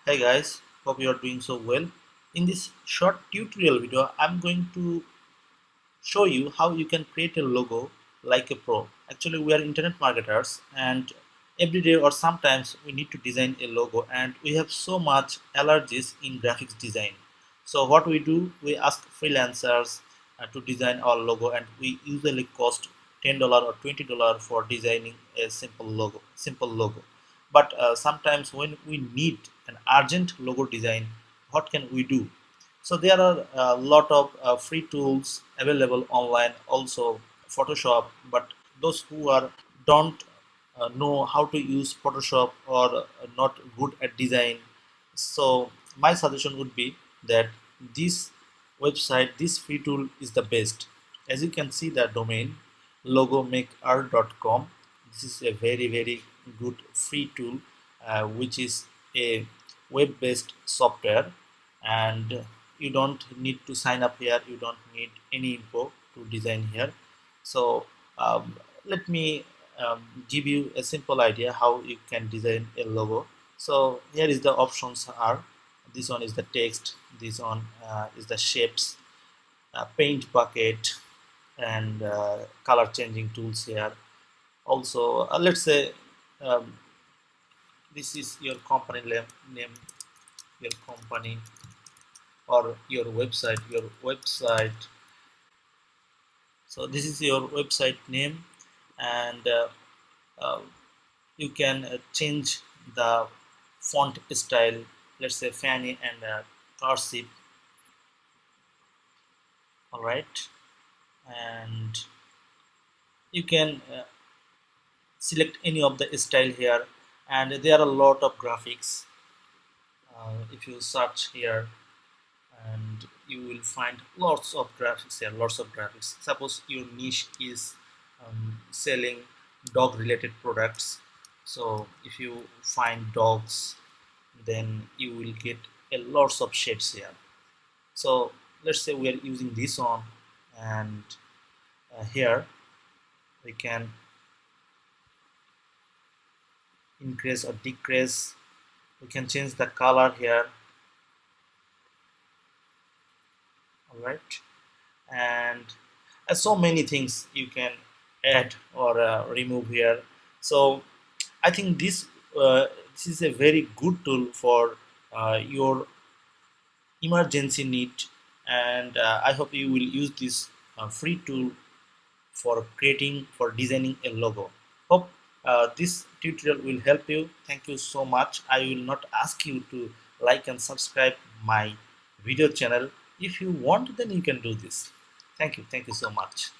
Hey guys, hope you are doing so well. In this short tutorial video, I'm going to show you how you can create a logo like a pro. Actually, we are internet marketers and every day or sometimes we need to design a logo and we have so much allergies in graphics design. So what we do, we ask freelancers to design our logo and we usually cost $10 or $20 for designing a simple logo. But sometimes when we need an urgent logo design, what can we do? So there are a lot of free tools available online, also Photoshop. But those who are don't know how to use Photoshop or not good at design, so my suggestion would be that this this free tool is the best. As you can see, the domain logomaker.com. This is a very good free tool, which is a web-based software, and you don't need to sign up here. You don't need any info to design here. So let me give you a simple idea how you can design a logo. So here is the options are. This one is the text, this one is the shapes, paint bucket, and color changing tools here. Also let's say um, this is your company name, your company, or your website. So this is your website name, and uh, you can change the font style, let's say Fanny and cursive. All right, and you can select any of the style here, and there are a lot of graphics. If you search here, and you will find lots of graphics here, lots of graphics. Suppose your niche is selling dog related products, so if you find dogs, then you will get a lots of shades here. So let's say we are using this one, and here we can increase or decrease. We can change the color here. All right, and so many things you can add or remove here. So I think this is a very good tool for your emergency need, and I hope you will use this free tool for designing a logo. Hope this tutorial will help you. Thank you so much. I will not ask you to like and subscribe my video channel. If you want, then you can do this. Thank you so much.